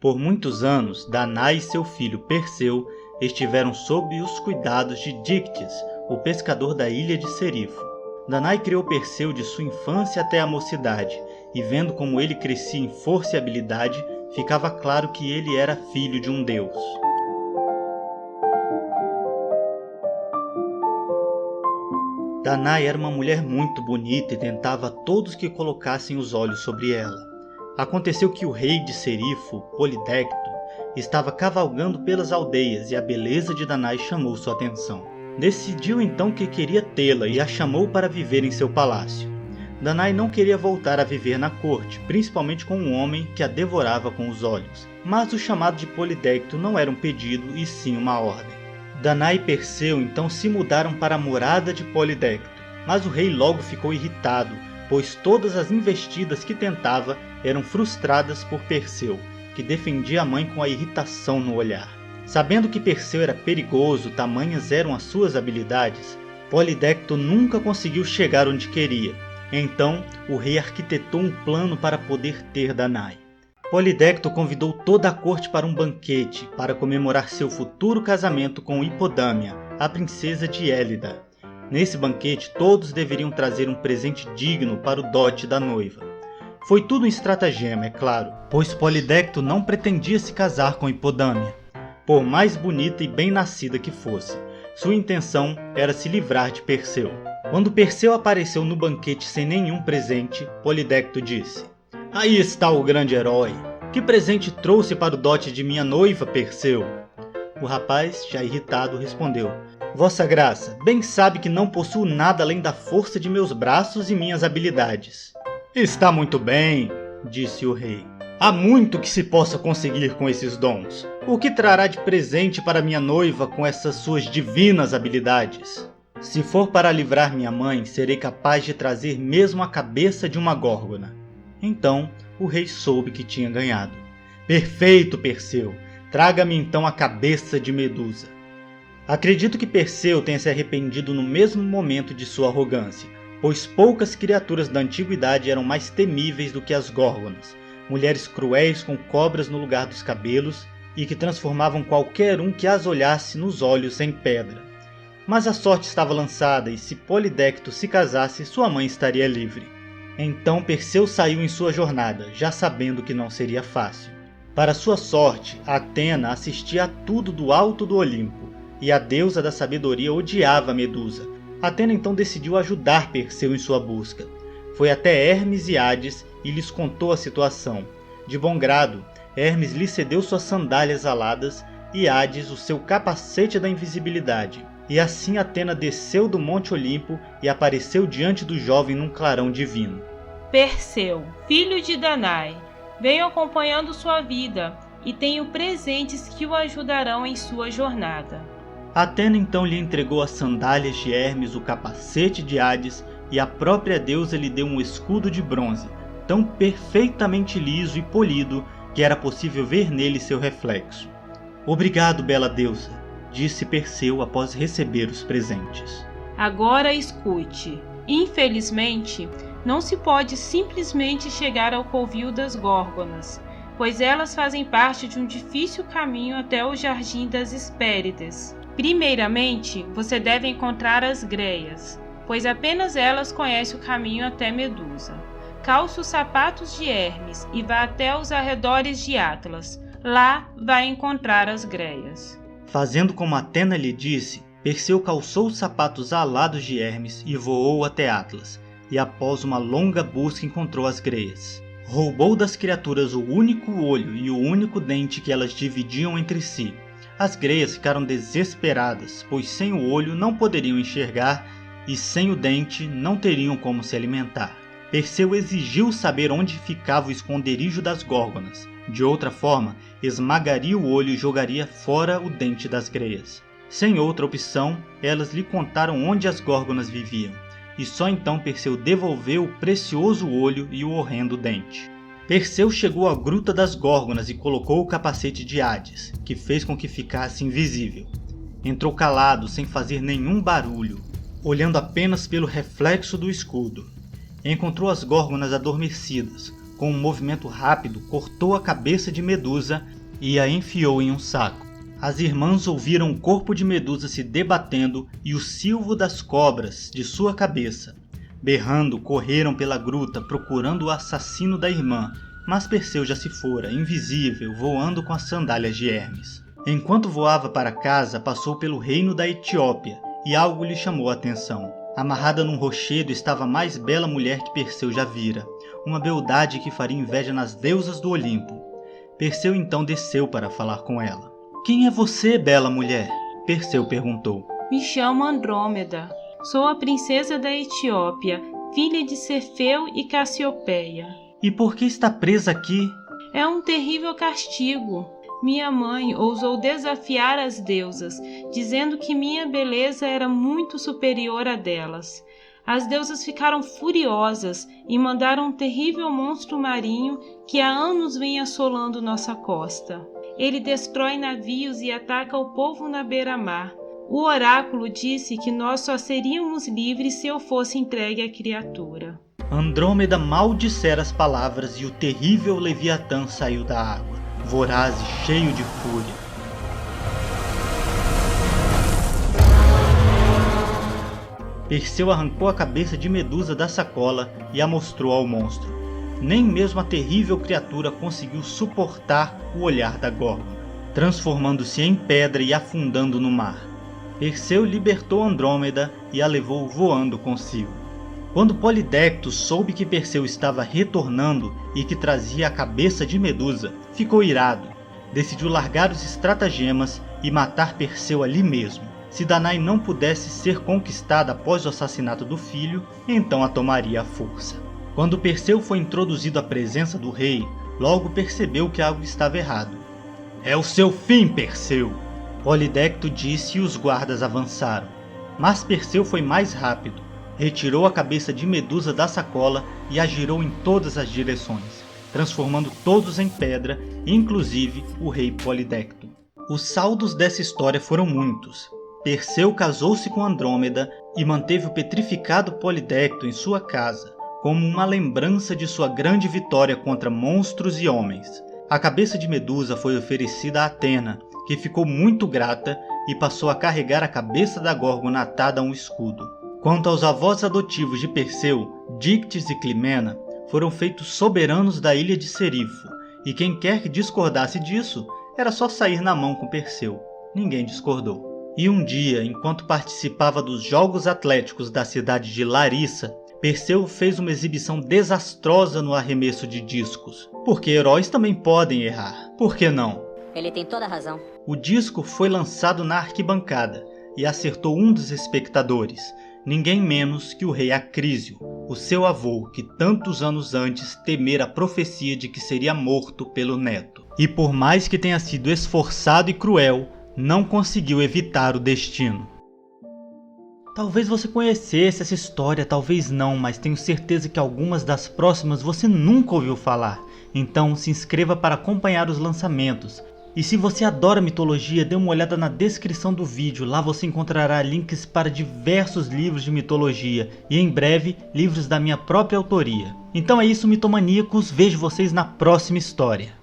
Por muitos anos, Danae e seu filho Perseu estiveram sob os cuidados de Dictys, o pescador da ilha de Serifo. Danae criou Perseu de sua infância até a mocidade, e vendo como ele crescia em força e habilidade, ficava claro que ele era filho de um deus. Danae era uma mulher muito bonita e tentava a todos que colocassem os olhos sobre ela. Aconteceu que o rei de Serifo, Polidecto, estava cavalgando pelas aldeias e a beleza de Danae chamou sua atenção. Decidiu então que queria tê-la e a chamou para viver em seu palácio. Danae não queria voltar a viver na corte, principalmente com um homem que a devorava com os olhos. Mas o chamado de Polidecto não era um pedido e sim uma ordem. Danae e Perseu então se mudaram para a morada de Polidecto, mas o rei logo ficou irritado, pois todas as investidas que tentava eram frustradas por Perseu, que defendia a mãe com a irritação no olhar. Sabendo que Perseu era perigoso, tamanhas eram as suas habilidades, Polidecto nunca conseguiu chegar onde queria. Então, o rei arquitetou um plano para poder ter Danae. Polidecto convidou toda a corte para um banquete para comemorar seu futuro casamento com Hipodâmia, a princesa de Élida. Nesse banquete, todos deveriam trazer um presente digno para o dote da noiva. Foi tudo um estratagema, é claro, pois Polidecto não pretendia se casar com Hipodâmia, por mais bonita e bem nascida que fosse. Sua intenção era se livrar de Perseu. Quando Perseu apareceu no banquete sem nenhum presente, Polidecto disse: "Aí está o grande herói. Que presente trouxe para o dote de minha noiva, Perseu?" O rapaz, já irritado, respondeu: "Vossa Graça, bem sabe que não possuo nada além da força de meus braços e minhas habilidades." "Está muito bem", disse o rei. "Há muito que se possa conseguir com esses dons. O que trará de presente para minha noiva com essas suas divinas habilidades?" "Se for para livrar minha mãe, serei capaz de trazer mesmo a cabeça de uma górgona." Então o rei soube que tinha ganhado. "Perfeito, Perseu! Traga-me então a cabeça de Medusa." Acredito que Perseu tenha se arrependido no mesmo momento de sua arrogância, pois poucas criaturas da antiguidade eram mais temíveis do que as górgonas, mulheres cruéis com cobras no lugar dos cabelos e que transformavam qualquer um que as olhasse nos olhos em pedra. Mas a sorte estava lançada e se Polidecto se casasse, sua mãe estaria livre. Então Perseu saiu em sua jornada, já sabendo que não seria fácil. Para sua sorte, Atena assistia a tudo do alto do Olimpo, e a deusa da sabedoria odiava Medusa. Atena então decidiu ajudar Perseu em sua busca. Foi até Hermes e Hades e lhes contou a situação. De bom grado, Hermes lhe cedeu suas sandálias aladas e Hades o seu capacete da invisibilidade. E assim Atena desceu do Monte Olimpo e apareceu diante do jovem num clarão divino. "Perseu, filho de Danae, venho acompanhando sua vida e tenho presentes que o ajudarão em sua jornada." Atena então lhe entregou as sandálias de Hermes, o capacete de Hades, e a própria deusa lhe deu um escudo de bronze, tão perfeitamente liso e polido que era possível ver nele seu reflexo. "Obrigado, bela deusa", disse Perseu após receber os presentes. "Agora escute. Infelizmente, não se pode simplesmente chegar ao covil das górgonas, pois elas fazem parte de um difícil caminho até o Jardim das Hespérides. Primeiramente, você deve encontrar as greias, pois apenas elas conhecem o caminho até Medusa. Calce os sapatos de Hermes e vá até os arredores de Atlas. Lá vai encontrar as greias." Fazendo como Atena lhe disse, Perseu calçou os sapatos alados de Hermes e voou até Atlas, e após uma longa busca encontrou as greias. Roubou das criaturas o único olho e o único dente que elas dividiam entre si. As greias ficaram desesperadas, pois sem o olho não poderiam enxergar e sem o dente não teriam como se alimentar. Perseu exigiu saber onde ficava o esconderijo das górgonas. De outra forma, esmagaria o olho e jogaria fora o dente das greias. Sem outra opção, elas lhe contaram onde as górgonas viviam, e só então Perseu devolveu o precioso olho e o horrendo dente. Perseu chegou à Gruta das Górgonas e colocou o capacete de Hades, que fez com que ficasse invisível. Entrou calado, sem fazer nenhum barulho, olhando apenas pelo reflexo do escudo. Encontrou as górgonas adormecidas, com um movimento rápido, cortou a cabeça de Medusa e a enfiou em um saco. As irmãs ouviram o corpo de Medusa se debatendo e o silvo das cobras de sua cabeça. Berrando, correram pela gruta procurando o assassino da irmã, mas Perseu já se fora, invisível, voando com as sandálias de Hermes. Enquanto voava para casa, passou pelo reino da Etiópia e algo lhe chamou a atenção. Amarrada num rochedo estava a mais bela mulher que Perseu já vira, uma beldade que faria inveja nas deusas do Olimpo. Perseu então desceu para falar com ela. "Quem é você, bela mulher?" Perseu perguntou. Me chamo Andrômeda. Sou a princesa da Etiópia, filha de Cefeu e Cassiopeia. "E por que está presa aqui?" É um terrível castigo. Minha mãe ousou desafiar as deusas, dizendo que minha beleza era muito superior à delas. As deusas ficaram furiosas e mandaram um terrível monstro marinho que há anos vem assolando nossa costa. Ele destrói navios e ataca o povo na beira-mar. O oráculo disse que nós só seríamos livres se eu fosse entregue à criatura. Andrômeda maldissera as palavras e o terrível Leviatã saiu da água, voraz e cheio de fúria. Perseu arrancou a cabeça de Medusa da sacola e a mostrou ao monstro. Nem mesmo a terrível criatura conseguiu suportar o olhar da Górgona, transformando-se em pedra e afundando no mar. Perseu libertou Andrômeda e a levou voando consigo. Quando Polidectes soube que Perseu estava retornando e que trazia a cabeça de Medusa, ficou irado. Decidiu largar os estratagemas e matar Perseu ali mesmo. Se Danae não pudesse ser conquistada após o assassinato do filho, então a tomaria à força. Quando Perseu foi introduzido à presença do rei, logo percebeu que algo estava errado. "É o seu fim, Perseu!" Polidectes disse e os guardas avançaram. Mas Perseu foi mais rápido. Retirou a cabeça de Medusa da sacola e a girou em todas as direções, transformando todos em pedra, inclusive o rei Polidectes. Os saldos dessa história foram muitos. Perseu casou-se com Andrômeda e manteve o petrificado Polidectes em sua casa, como uma lembrança de sua grande vitória contra monstros e homens. A cabeça de Medusa foi oferecida a Atena, que ficou muito grata e passou a carregar a cabeça da Górgona atada a um escudo. Quanto aos avós adotivos de Perseu, Dictys e Climena, foram feitos soberanos da ilha de Serifo, e quem quer que discordasse disso, era só sair na mão com Perseu. Ninguém discordou. E um dia, enquanto participava dos Jogos Atléticos da cidade de Larissa, Perseu fez uma exibição desastrosa no arremesso de discos. Porque heróis também podem errar. Por que não? Ele tem toda a razão. O disco foi lançado na arquibancada e acertou um dos espectadores, ninguém menos que o rei Acrísio, o seu avô que tantos anos antes temera a profecia de que seria morto pelo neto. E por mais que tenha sido esforçado e cruel, não conseguiu evitar o destino. Talvez você conhecesse essa história, talvez não, mas tenho certeza que algumas das próximas você nunca ouviu falar. Então se inscreva para acompanhar os lançamentos. E se você adora mitologia, dê uma olhada na descrição do vídeo, lá você encontrará links para diversos livros de mitologia e em breve livros da minha própria autoria. Então é isso, mitomaníacos, vejo vocês na próxima história.